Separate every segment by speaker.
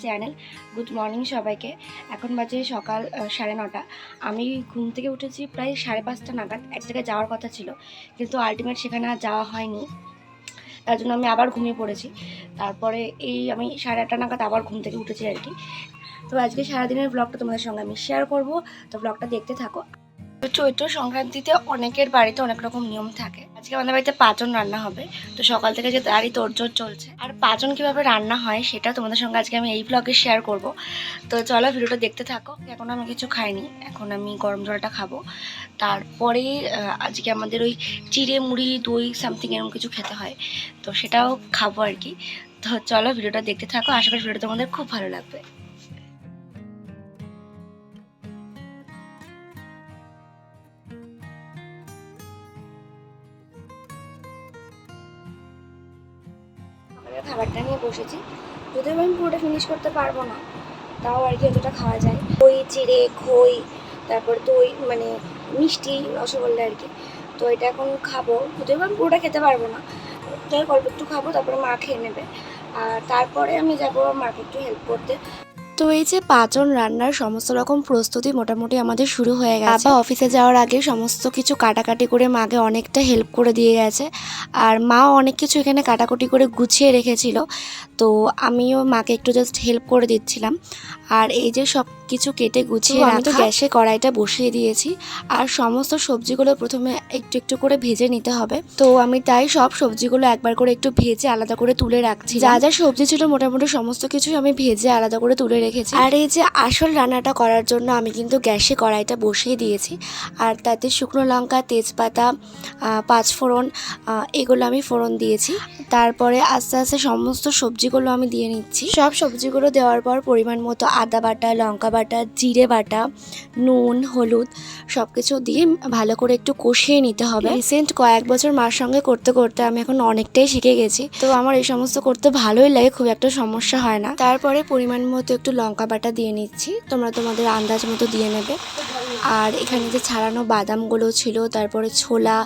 Speaker 1: Channel. Good morning সবাইকে। এখন বাজে সকাল 9:30। আমি ঘুম থেকে উঠেছি প্রায় 5:30 নাগাদ। এক জায়গায় যাওয়ার কথা ছিল, কিন্তু আলটিমেট সেখানে আর যাওয়া হয়নি। তার জন্য আমি আবার ঘুমিয়ে পড়েছি। তারপরে আমি 8:30 নাগাদ আবার ঘুম থেকে উঠেছি আর কি। তো আজকে সারাদিনের ব্লগটা তোমাদের সঙ্গে আমি শেয়ার করব, তো ব্লগটা দেখতে থাকো। তো চৈত্র সংক্রান্তিতে অনেকের বাড়িতে অনেক রকম নিয়ম থাকে। আজকে আমাদের বাড়িতে পাঁচন রান্না হবে, তো সকাল থেকে যে তারই তোড়জোড় চলছে। আর পাঁচন কীভাবে রান্না হয় সেটা তোমাদের সঙ্গে আজকে আমি এই ব্লগে শেয়ার করব। তো চলো ভিডিওটা দেখতে থাকো। এখন আমি কিছু খাইনি, এখন আমি গরম জলটা খাবো। তারপরে আজকে আমাদের ওই চিড়ে মুড়ি দই সামথিং এরকম কিছু খেতে হয়, তো সেটাও খাবো আর কি। তো চলো ভিডিওটা দেখতে থাকো, আশা করি ভিডিওটা তোমাদের খুব ভালো লাগবে। খাবারটা নিয়ে বসেছি, যদিও আমি পুরোটা ফিনিশ করতে পারবো না, তাও আর কি যতটা খাওয়া যায়। দই চিড়ে খই, তারপর দই মানে মিষ্টি রসগোল্লা আর কি। তো এটা এখন খাবো, যদিও আমি পুরোটা খেতে পারবো না, তাই অল্প একটু খাবো, তারপরে মা খেয়ে নেবে। আর তারপরে আমি যাবো মাকে একটু হেল্প করতে। তো এই যে পাঁচন রান্নার সমস্ত রকম প্রস্তুতি মোটামুটি আমাদের শুরু হয়ে গেছে। বাবা অফিসে যাওয়ার আগে সমস্ত কিছু কাটাকাটি করে মাকে অনেকটা হেল্প করে দিয়ে গেছে, আর মাও অনেক কিছু এখানে কাটাকুটি করে গুছিয়ে রেখেছিল। তো আমিও মাকে একটু জাস্ট হেল্প করে দিচ্ছিলাম। আর এই যে সব কিছু কেটে গুছিয়ে আমি তো গ্যাসে কড়াইটা বসিয়ে দিয়েছি, আর সমস্ত সবজিগুলো প্রথমে একটু একটু করে ভেজে নিতে হবে। তো আমি তাই সব সবজিগুলো একবার করে একটু ভেজে আলাদা করে তুলে রাখছি। যা যা সবজি ছিল মোটামুটি সমস্ত কিছুই আমি ভেজে আলাদা করে তুলে রেখেছি। আর এই যে আসল রান্নাটা করার জন্য আমি কিন্তু গ্যাসে কড়াইটা বসিয়ে দিয়েছি, আর তাতে শুকনো লঙ্কা, তেজপাতা, পাঁচফোড়ন এগুলো আমি ফোড়ন দিয়েছি। তারপরে আস্তে আস্তে সমস্ত সবজিগুলো আমি দিয়ে নিচ্ছি। সব সবজিগুলো দেওয়ার পর পরিমাণ মতো আদা বাটা, লঙ্কা বাটা, জিরে বাটা, নুন, হলুদ সব কিছু দিয়ে ভালো করে একটু কষিয়ে নিতে হবে। রিসেন্ট কয়েক বছর মার সঙ্গে করতে করতে আমি এখন অনেকটাই শিখে গেছি, তো আমার এই সমস্ত করতে ভালোই লাগে, খুব একটা সমস্যা হয় না। তারপরে পরিমাণ মতো একটু লঙ্কা বাটা দিয়ে নিচ্ছি, তোমরা তোমাদের আন্দাজ মতো দিয়ে নেবে। আর এখানে যে ছাড়ানো বাদামগুলো ছিল, তারপরে ছোলা,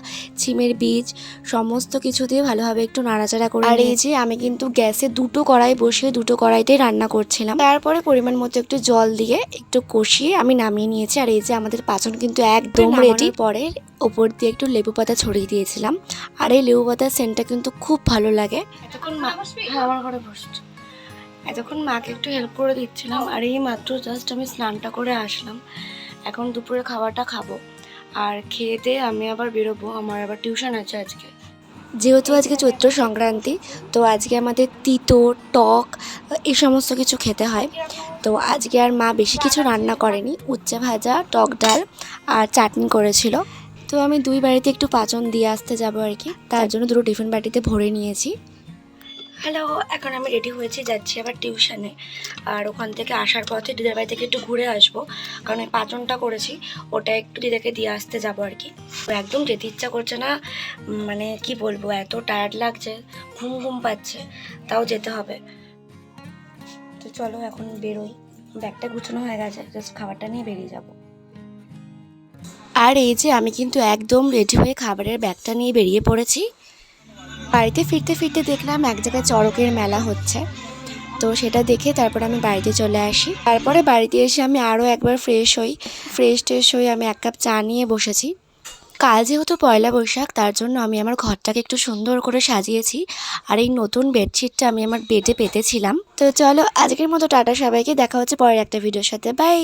Speaker 1: ছিমের বীজ সমস্ত কিছু দিয়ে ভালোভাবে একটু নাড়াচাড়া করে। আর এই যে আমি কিন্তু গ্যাসে দুটো কড়াই বসিয়ে দুটো কড়াইতেই রান্না করছিলাম। তারপরে পরিমাণ মতো একটু জল দিয়ে একটু কষিয়ে আমি নামিয়ে নিয়েছি। আর এই যে আমাদের পাঁচন কিন্তু একদম রেডি। পরে ওপর দিয়ে একটু লেবু পাতা ছড়িয়ে দিয়েছিলাম, আর এই লেবু পাতার সেন্টটা কিন্তু খুব ভালো লাগে। এতক্ষণ মাকে একটু হেল্প করে দিচ্ছিলাম, আর এই মাত্র জাস্ট আমি স্নানটা করে আসলাম। এখন দুপুরে খাবারটা খাবো, আর খেয়ে দিয়ে আমি আবার বেরোবো, আমার আবার টিউশন আছে আজকে। যেহেতু আজকে চৈত্র সংক্রান্তি, তো আজকে আমাদের তিতো টক এই সমস্ত কিছু খেতে হয়। তো আজকে আর মা বেশি কিছু রান্না করেনি, উচ্ছে ভাজা, টক ডাল আর চাটনি করেছিল। তো আমি দুই বাড়িতে একটু পাঁচন দিয়ে আসতে যাবো আর কি, তার জন্য দুটো টিফিন বাটিতে ভরে নিয়েছি। হ্যালো, এখন আমি রেডি হয়েছি, যাচ্ছি আবার টিউশনে। আর ওখান থেকে আসার পথে দিদার বাড়ি থেকে একটু ঘুরে আসবো, কারণ এই পাঁচনটা করেছি ওটা একটু দিদাকে দিয়ে আসতে যাবো আর কি। একদম যেতে ইচ্ছা করছে না, মানে কি বলবো, এত টায়ার্ড লাগছে, ঘুম ঘুম পাচ্ছে, তাও যেতে হবে। তো চলো এখন বেরোই, ব্যাগটা গুছানো হয়ে গেছে, জাস্ট খাবারটা নিয়ে বেরিয়ে যাব। আর এই যে আমি কিন্তু একদম রেডি হয়ে খাবারের ব্যাগটা নিয়ে বেরিয়ে পড়েছি। বাড়িতে ফিরতে ফিরতে দেখলাম এক জায়গায় চড়কের মেলা হচ্ছে, তো সেটা দেখে তারপর আমি বাড়িতে চলে আসি। তারপরে বাড়িতে এসে আমি আরও একবার ফ্রেশ হয়ে আমি এক কাপ চা নিয়ে বসেছি। কাল যেহেতু পয়লা বৈশাখ, তার জন্য আমি আমার ঘরটাকে একটু সুন্দর করে সাজিয়েছি, আর এই নতুন বেডশিটটা আমি আমার বেডে পেতেছিলাম। তো চলো আজকের মতো টাটা সবাইকে, দেখা হচ্ছে পরের একটা ভিডিওর সাথে, বাই।